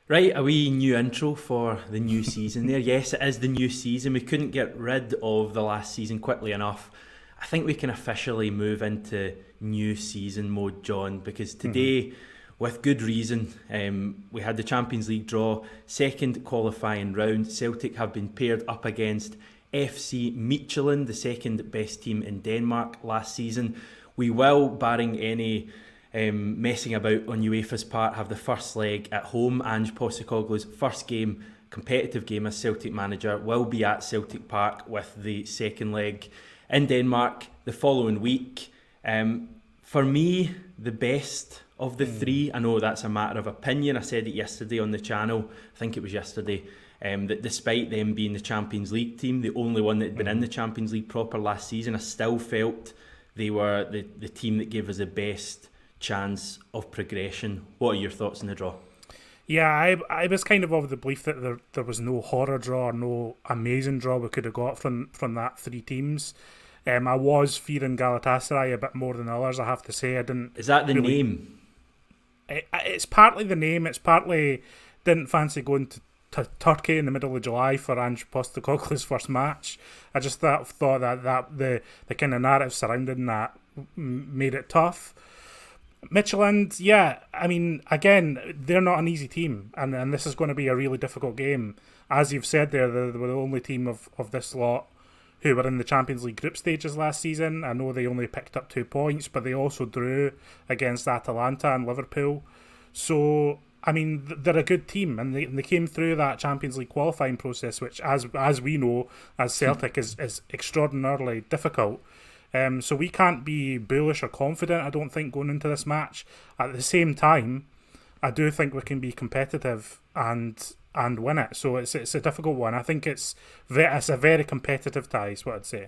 Right, a wee new intro for the new season there. Yes, it is the new season. We couldn't get rid of the last season quickly enough. I think we can officially move into new season mode, John, because today, with good reason, we had the Champions League draw, second qualifying round. Celtic have been paired up against FC Midtjylland, the second best team in Denmark last season. We will, barring any messing about on UEFA's part, have the first leg at home. Ange Postecoglou's first game, competitive game as Celtic manager, will be at Celtic Park, with the second leg in Denmark the following week. For me, the best of the three, I know that's a matter of opinion, I said it yesterday on the channel, I think it was yesterday, that despite them being the Champions League team, the only one that had been in the Champions League proper last season, I still felt they were the team that gave us the best chance of progression. What are your thoughts on the draw? Yeah, I was kind of the belief that there was no horror draw or no amazing draw we could have got from that three teams. I was fearing Galatasaray a bit more than others, I have to say. I didn't. Is that the name? It's partly the name. It's partly didn't fancy going to Turkey in the middle of July for Ange Postecoglou's first match. I just thought that the kind of narrative surrounding that made it tough. Midtjylland, yeah, I mean, again, they're not an easy team, and this is going to be a really difficult game. As you've said there, they were the only team of this lot who were in the Champions League group stages last season. I know they only picked up 2 points, but they also drew against Atalanta and Liverpool. So, I mean, they're a good team, and they came through that Champions League qualifying process, which, as we know, as Celtic, is extraordinarily difficult. So we can't be bullish or confident, I don't think, going into this match. At the same time, I do think we can be competitive and win it. So it's a difficult one. I think it's a very competitive tie, is what I'd say.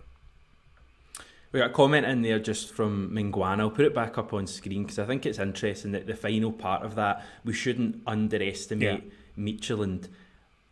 We got a comment in there just from Minguana. I'll put it back up on screen because I think it's interesting that the final part of that, we shouldn't underestimate Midtjylland.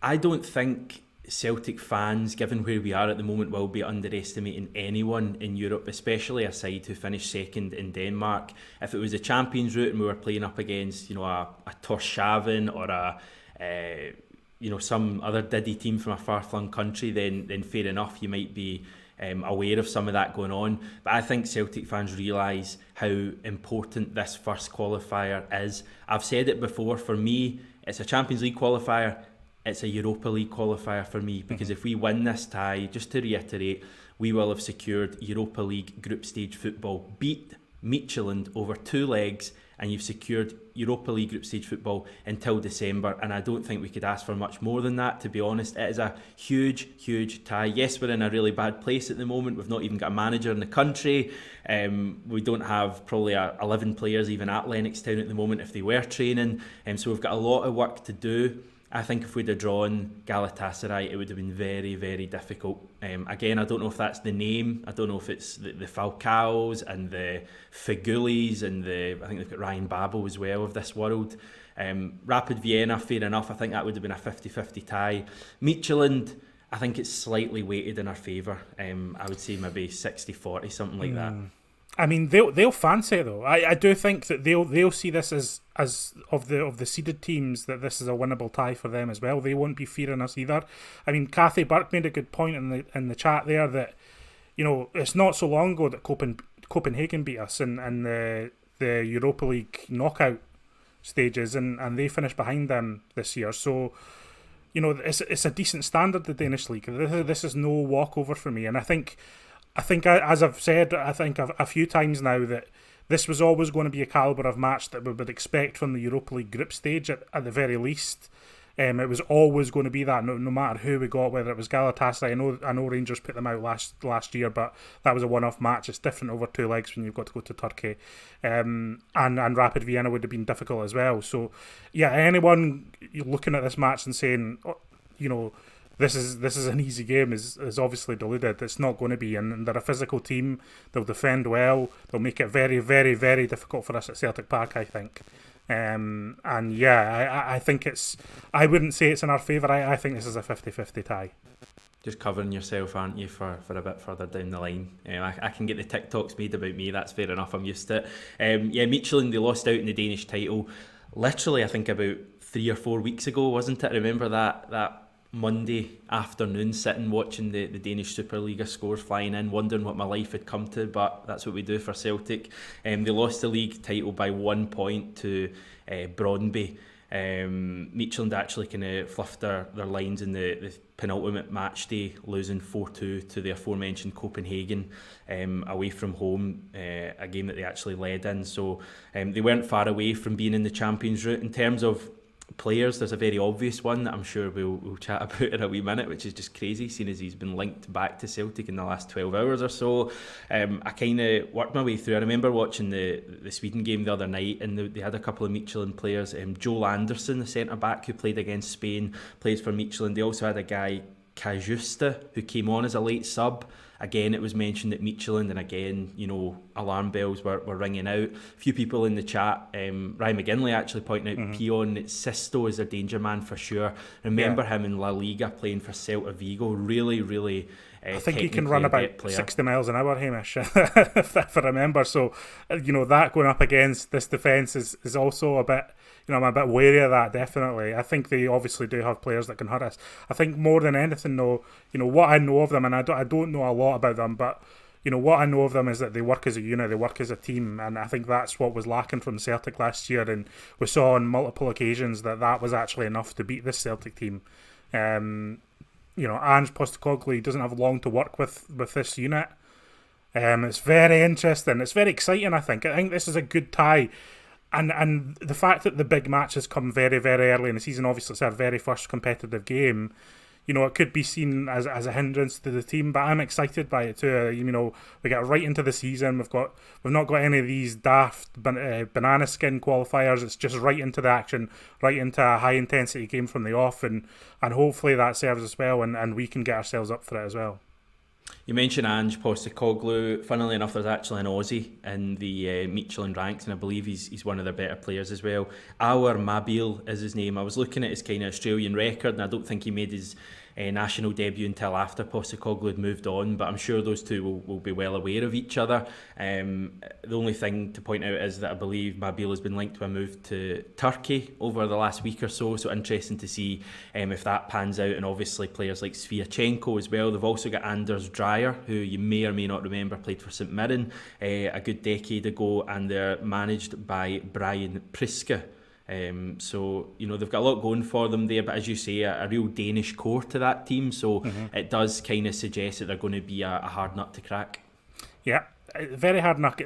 I don't think Celtic fans, given where we are at the moment, will be underestimating anyone in Europe, especially a side who finished second in Denmark. If it was the Champions route and we were playing up against, a Torshavn or some other diddy team from a far-flung country, then fair enough, you might be aware of some of that going on. But I think Celtic fans realise how important this first qualifier is. I've said it before, for me, it's a Champions League qualifier, it's a Europa League qualifier for me, because if we win this tie, just to reiterate, we will have secured Europa League group stage football, beat Midtjylland over 2 legs, and you've secured Europa League group stage football until December, and I don't think we could ask for much more than that, to be honest. It is a huge, huge tie. Yes, we're in a really bad place at the moment. We've not even got a manager in the country. We don't have probably 11 players even at Lennoxtown at the moment if they were training, so we've got a lot of work to do. I think if we'd have drawn Galatasaray, it would have been very, very difficult. Again, I don't know if that's the name. I don't know if it's the Falcaos and the Figulis and I think they've got Ryan Babel as well of this world. Rapid Vienna, fair enough. I think that would have been a 50-50 tie. Midtjylland, I think it's slightly weighted in our favour. I would say maybe 60-40, something like that. I mean, they'll fancy it though. I do think that they'll see this as of the seeded teams, that this is a winnable tie for them as well. They won't be fearing us either. I mean, Cathy Burke made a good point in the chat there that, it's not so long ago that Copenhagen beat us in the Europa League knockout stages, and they finished behind them this year. So, it's a decent standard, the Danish league. This is no walkover for me, and I think, as I've said, a few times now, that this was always going to be a calibre of match that we would expect from the Europa League group stage at the very least. It was always going to be that, no matter who we got, whether it was Galatasaray. I know Rangers put them out last year, but that was a one-off match. It's different over 2 legs when you've got to go to Turkey. And Rapid Vienna would have been difficult as well. So, yeah, anyone looking at this match and saying, this is an easy game is obviously deluded. It's not going to be, and they're a physical team. They'll defend well. They'll make it very, very, very difficult for us at Celtic Park, I think. And yeah, I think I wouldn't say it's in our favour. I think this is a 50-50 tie. Just covering yourself, aren't you, for a bit further down the line. I can get the TikToks made about me, that's fair enough, I'm used to it. Midtjylland, they lost out in the Danish title literally, I think, about 3 or 4 weeks ago, wasn't it? I remember that Monday afternoon sitting watching the Danish Superliga scores flying in, wondering what my life had come to, but that's what we do for Celtic. They lost the league title by 1 point to Brøndby. Midtjylland actually kind of fluffed their lines in the penultimate match day, losing 4-2 to the aforementioned Copenhagen away from home, a game that they actually led in. So they weren't far away from being in the Champions route. In terms of players, there's a very obvious one that I'm sure we'll chat about in a wee minute, which is just crazy, seeing as he's been linked back to Celtic in the last 12 hours or so. I kind of worked my way through. I remember watching the Sweden game the other night, and they had a couple of Midtjylland players. Joel Anderson, the centre-back who played against Spain, plays for Midtjylland. They also had a guy, Kajusta, who came on as a late sub. Again, it was mentioned at Midtjylland, and again, alarm bells were ringing out. A few people in the chat, Ryan McGinley actually pointing out Pion Sisto is a danger man for sure. Remember him in La Liga playing for Celta Vigo. Really I think he can run about 60 miles an hour, Hamish, if I remember. So, that going up against this defence is also a bit, I'm a bit wary of that, definitely. I think they obviously do have players that can hurt us. I think more than anything, though, what I know of them, and I don't know a lot about them, but, what I know of them is that they work as a unit, they work as a team, and I think that's what was lacking from Celtic last year, and we saw on multiple occasions that was actually enough to beat this Celtic team. Ange Postecoglou doesn't have long to work with this unit. It's very interesting. It's very exciting, I think. I think this is a good tie. And the fact that the big match has come very, very early in the season, obviously it's our very first competitive game, it could be seen as a hindrance to the team, but I'm excited by it too. We get right into the season. We've not got any of these daft banana skin qualifiers. It's just right into the action, right into a high intensity game from the off, and hopefully that serves us well, and we can get ourselves up for it as well. You mentioned Ange Postecoglou. Funnily enough, there's actually an Aussie in the Midtjylland ranks, and I believe he's one of their better players as well. Our Mabil is his name. I was looking at his kind of Australian record, and I don't think he made his national debut until after Postecoglou had moved on, but I'm sure those two will be well aware of each other. The only thing to point out is that I believe Mabil has been linked to a move to Turkey over the last week or so interesting to see if that pans out, and obviously players like Sviatchenko as well. They've also got Anders Dreyer, who you may or may not remember played for St Mirren a good decade ago, and they're managed by Brian Priske. So they've got a lot going for them there, but as you say, a real Danish core to that team, so it does kind of suggest that they're going to be a hard nut to crack. Yeah, very hard nut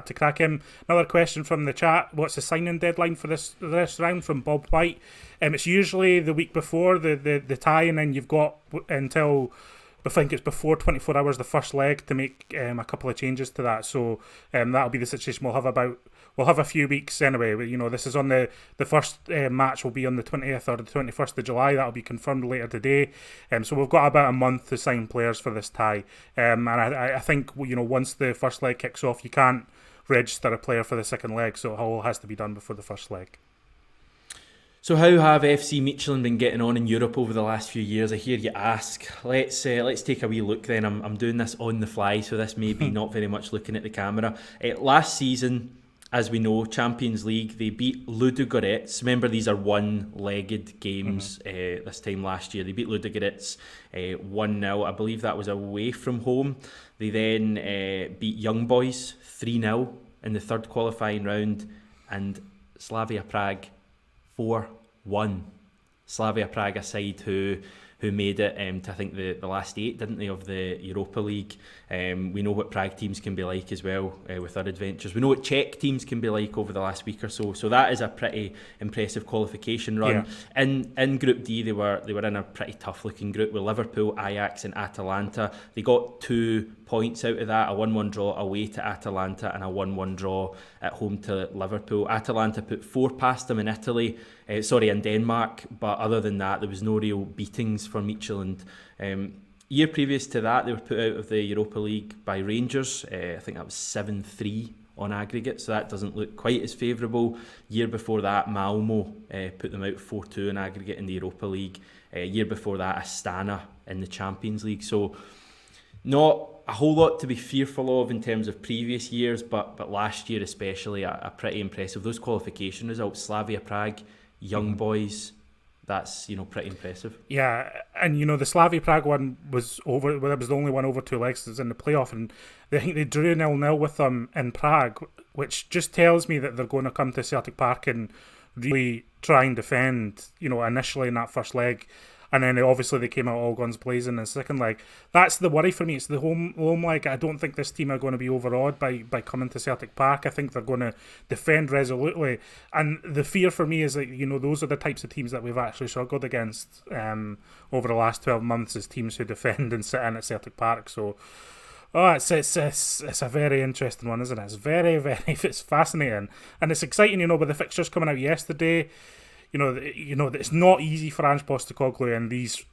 to crack. Another question from the chat: what's the signing deadline for this round? From Bob White. It's usually the week before the tie, and then you've got until, I think it's before 24 hours the first leg to make a couple of changes to that. So that'll be the situation. We'll have a few weeks anyway. This is on the first match will be on the 20th or the 21st of July. That'll be confirmed later today. So we've got about a month to sign players for this tie. And I think once the first leg kicks off, you can't register a player for the second leg. So it all has to be done before the first leg. So how have FC Midtjylland been getting on in Europe over the last few years? I hear you ask. Let's take a wee look then. I'm doing this on the fly, so this may be not very much looking at the camera. Last season, as we know, Champions League, they beat Ludogorets. Remember, these are one-legged games this time last year. They beat Ludogorets 1-0. I believe that was away from home. They then beat Young Boys 3-0 in the third qualifying round, and Slavia Prague 4-1. Slavia Prague, a side who made it to, I think, the last 8, didn't they, of the Europa League. We know what Prague teams can be like as well with their adventures. We know what Czech teams can be like over the last week or so. So that is a pretty impressive qualification run. Yeah. In Group D, they were in a pretty tough-looking group with Liverpool, Ajax and Atalanta. They got 2 points out of that, a 1-1 draw away to Atalanta and a 1-1 draw at home to Liverpool. Atalanta put 4 past them in in Denmark, but other than that, there was no real beatings for Midtjylland. Year previous to that, they were put out of the Europa League by Rangers. I think that was 7-3 on aggregate, so that doesn't look quite as favourable. Year before that, Malmo put them out 4-2 on aggregate in the Europa League. Year before that, Astana in the Champions League. So not a whole lot to be fearful of in terms of previous years, but last year especially, a pretty impressive. Those qualification results: Slavia Prague young boys, that's, pretty impressive. Yeah, and the Slavia Prague one was over. Well, it was the only one over 2 legs. It was in the playoff, and I think they drew 0-0 with them in Prague, which just tells me that they're going to come to Celtic Park and really try and defend. Initially in that first leg, and then obviously they came out all guns blazing in the second leg. That's the worry for me. It's the home leg. I don't think this team are going to be overawed by coming to Celtic Park. I think they're going to defend resolutely. And the fear for me is that, those are the types of teams that we've actually struggled against over the last 12 months, as teams who defend and sit in at Celtic Park. So, it's a very interesting one, isn't it? It's very, very, it's fascinating. And it's exciting, with the fixtures coming out yesterday. It's not easy for Ange Postecoglou in these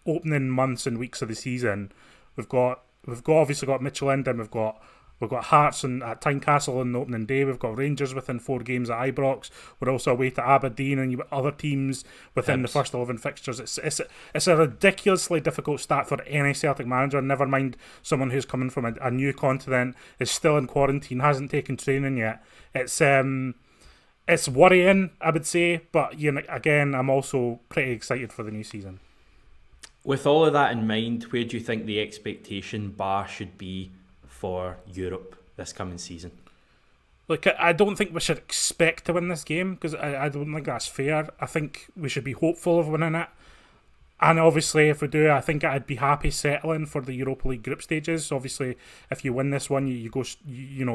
opening months and weeks of the season. We've obviously got Midtjylland, and we've got Hearts at Tynecastle on the opening day. We've got Rangers within 4 games at Ibrox. We're also away to Aberdeen, and you've got other teams within the first 11 fixtures. It's a ridiculously difficult start for any Celtic manager. Never mind someone who's coming from a new continent, is still in quarantine, hasn't taken training yet. It's worrying, I would say, but again, I'm also pretty excited for the new season. With all of that in mind, where do you think the expectation bar should be for Europe this coming season? Look, I don't think we should expect to win this game, because I don't think that's fair. I think we should be hopeful of winning it. And obviously, if we do, I think I'd be happy settling for the Europa League group stages. Obviously, if you win this one, you go.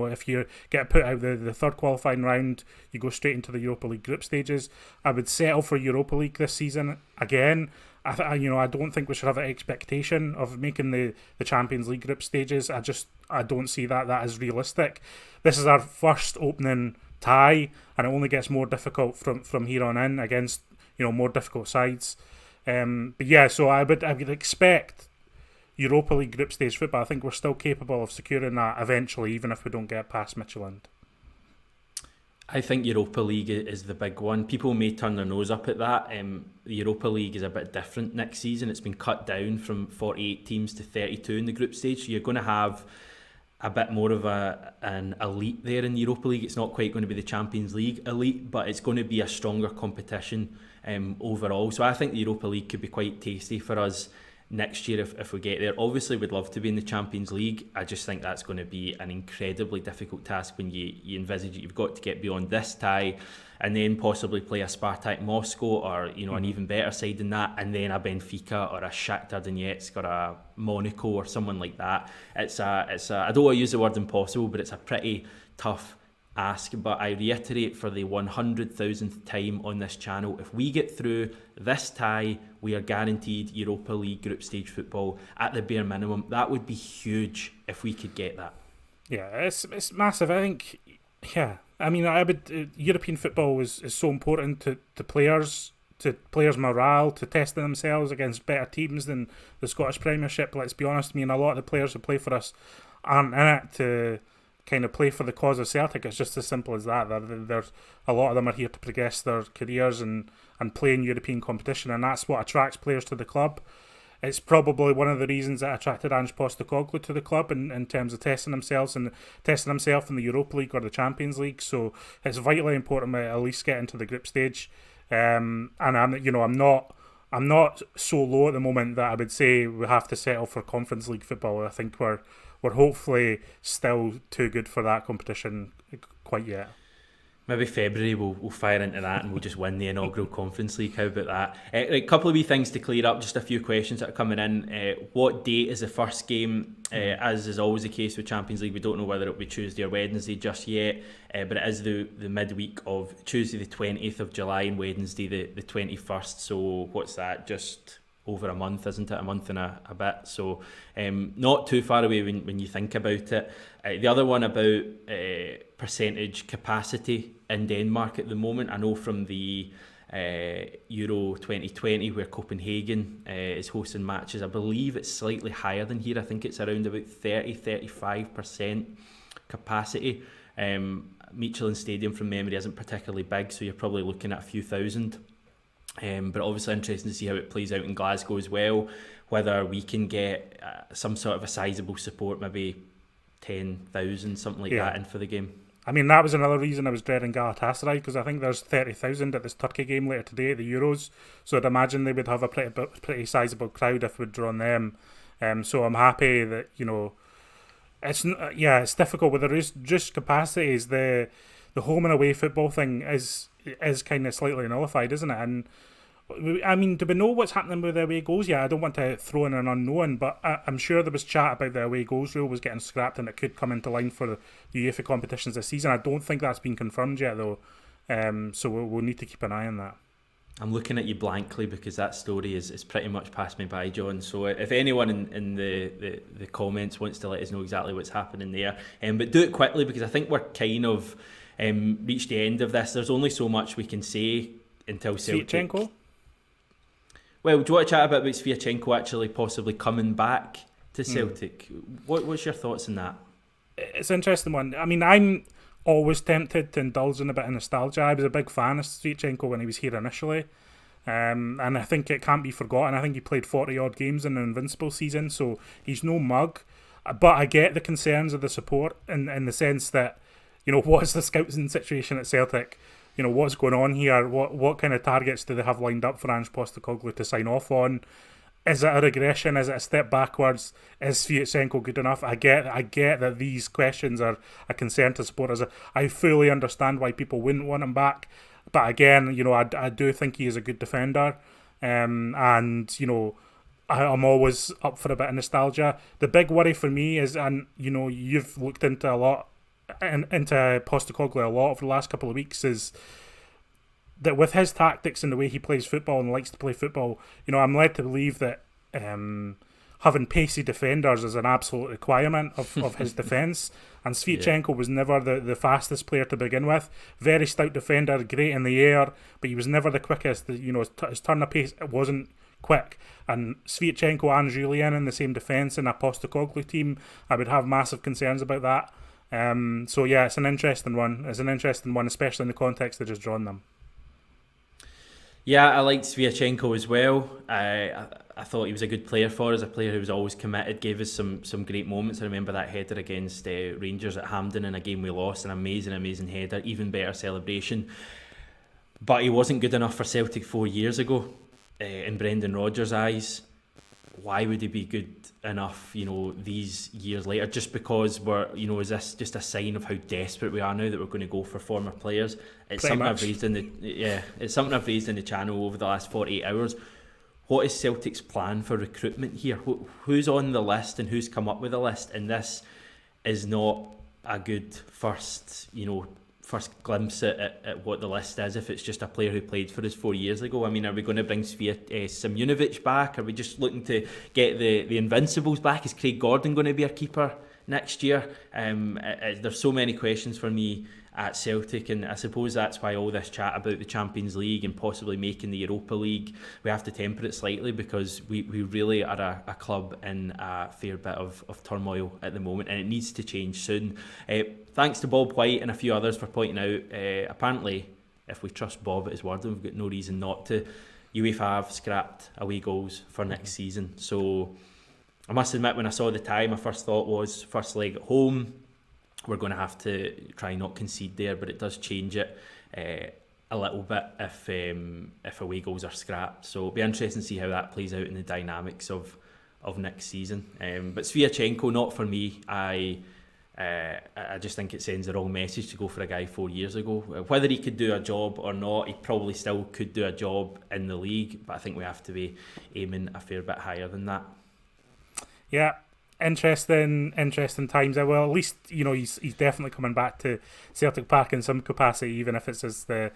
If you get put out the third qualifying round, you go straight into the Europa League group stages. I would settle for Europa League this season again. I don't think we should have an expectation of making the Champions League group stages. I don't see that as realistic. This is our first opening tie, and it only gets more difficult from here on in against more difficult sides. But yeah, so I would expect Europa League group stage football. I think we're still capable of securing that eventually, even if we don't get past Midtjylland. I think Europa League is the big one. People may turn their nose up at that. The Europa League is a bit different next season. It's been cut down from 48 teams to 32 in the group stage. So you're going to have a bit more of an elite there in the Europa League. It's not quite going to be the Champions League elite, but it's going to be a stronger competition overall. So I think the Europa League could be quite tasty for us next year if we get there. Obviously, we'd love to be in the Champions League. I just think that's going to be an incredibly difficult task when you envisage it. You've got to get beyond this tie and then possibly play a Spartak Moscow or an even better side than that, and then a Benfica or a Shakhtar Donetsk or a Monaco or someone like that. It's a I don't want to use the word impossible, but it's a pretty tough ask. But I reiterate for the 100,000th time on this channel, if we get through this tie, we are guaranteed Europa League group stage football at the bare minimum. That would be huge if we could get that. Yeah, it's massive. I think, yeah. I mean, European football is so important to players' morale, to testing themselves against better teams than the Scottish Premiership. Let's be honest, a lot of the players who play for us aren't in it to kind of play for the cause of Celtic. It's just as simple as that. There's a lot of them are here to progress their careers and play in European competition, and that's what attracts players to the club. It's probably one of the reasons that attracted Ange Postecoglou to the club in terms of testing himself in the Europa League or the Champions League. So it's vitally important to at least get into the group stage. And I'm not so low at the moment that I would say we have to settle for Conference League football. I think we're hopefully still too good for that competition quite yet. Maybe February we'll fire into that and we'll just win the inaugural Conference League. How about that? A couple of wee things to clear up, just a few questions that are coming in. What date is the first game? As is always the case with Champions League, we don't know whether it'll be Tuesday or Wednesday just yet, but it is the midweek of Tuesday the 20th of July and Wednesday the 21st. So what's that? Just over a month, isn't it? A month and a bit. So not too far away when you think about it. The other one about percentage capacity in Denmark at the moment. I know from the Euro 2020 where Copenhagen is hosting matches, I believe it's slightly higher than here. I think it's around about 30-35% capacity. Midtjylland Stadium from memory isn't particularly big, so you're probably looking at a few thousand. But obviously interesting to see how it plays out in Glasgow as well, whether we can get some sort of a sizable support, maybe 10,000, something like that, in for the game. I mean, that was another reason I was dreading Galatasaray, because I think there's 30,000 at this Turkey game later today at the Euros. So I'd imagine they would have a pretty sizable crowd if we'd drawn them. So I'm happy that, it's difficult with the reduced capacities. The home and away football thing is kind of slightly nullified, isn't it? And I mean, do we know what's happening with the away goals? Yeah, I don't want to throw in an unknown, but I'm sure there was chat about the away goals rule was getting scrapped and it could come into line for the UEFA competitions this season. I don't think that's been confirmed yet, though. So we'll need to keep an eye on that. I'm looking at you blankly because that story is pretty much passed me by, John. So if anyone in the comments wants to let us know exactly what's happening there, but do it quickly, because I think we're kind of reached the end of this. There's only so much we can say until Celtic. Sviatchenko? Well, do you want to chat about Sviatchenko actually possibly coming back to Celtic? What's your thoughts on that? It's an interesting one. I mean, I'm always tempted to indulge in a bit of nostalgia. I was a big fan of Sviatchenko when he was here initially. And I think it can't be forgotten. I think he played 40-odd games in an Invincible season, so he's no mug. But I get the concerns of the support in the sense that, what's the scouting situation at Celtic? What's going on here? What kind of targets do they have lined up for Ange Postecoglou to sign off on? Is it a regression? Is it a step backwards? Is Sviatchenko good enough? I get that these questions are a concern to supporters. I fully understand why people wouldn't want him back. But again, I do think he is a good defender. And, I'm always up for a bit of nostalgia. The big worry for me is, and, you've looked into a lot, into Postecoglou a lot over the last couple of weeks, is that with his tactics and the way he plays football and likes to play football, I'm led to believe that having pacey defenders is an absolute requirement of his defence. And Sviatchenko was never the fastest player to begin with. Very stout defender, great in the air, but he was never the quickest. His turn of pace wasn't quick. And Sviatchenko and Julian in the same defence in a Postecoglou team, I would have massive concerns about that. So yeah, it's an interesting one. Especially in the context of just drawing them. Yeah, I liked Sviatchenko as well. I thought he was a good player for us, a player who was always committed, gave us some great moments. I remember that header against Rangers at Hampden in a game we lost, an amazing header, even better celebration. But he wasn't good enough for Celtic 4 years ago, in Brendan Rodgers' eyes. Why would he be good enough, these years later? Just because is this just a sign of how desperate we are now that we're going to go for former players? It's something I've raised in the channel over the last 48 hours. What is Celtic's plan for recruitment here? Who's on the list and who's come up with a list? And this is not a good first glimpse at what the list is, if it's just a player who played for us 4 years ago. I mean, are we going to bring Simunovic back? Are we just looking to get the Invincibles back? Is Craig Gordon going to be our keeper next year? There's so many questions for me at Celtic, and I suppose that's why all this chat about the Champions League and possibly making the Europa League, we have to temper it slightly, because we really are a club in a fair bit of turmoil at the moment, and it needs to change soon. Thanks to Bob White and a few others for pointing out, apparently, if we trust Bob at his word, and we've got no reason not to, UEFA have scrapped away goals for next season. So I must admit, when I saw the tie, my first thought was first leg at home, we're going to have to try not concede there, but it does change it a little bit if away goals are scrapped. So it'll be interesting to see how that plays out in the dynamics of next season. But Sviatchenko, not for me. I just think it sends the wrong message to go for a guy 4 years ago. Whether he could do a job or not, he probably still could do a job in the league, but I think we have to be aiming a fair bit higher than that. Yeah. Interesting times. Well, at least he's definitely coming back to Celtic Park in some capacity, even if it's as I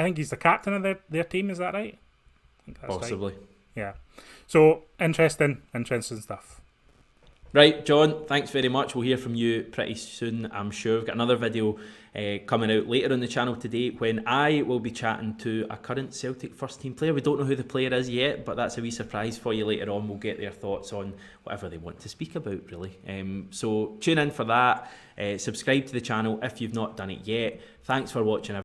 think he's the captain of their team. Is that right? I think that's possibly. Right. Yeah. So interesting stuff. Right, John, thanks very much. We'll hear from you pretty soon, I'm sure. We've got another video coming out later on the channel today when I will be chatting to a current Celtic first team player. We don't know who the player is yet, but that's a wee surprise for you later on. We'll get their thoughts on whatever they want to speak about, really. So tune in for that. Subscribe to the channel if you've not done it yet. Thanks for watching.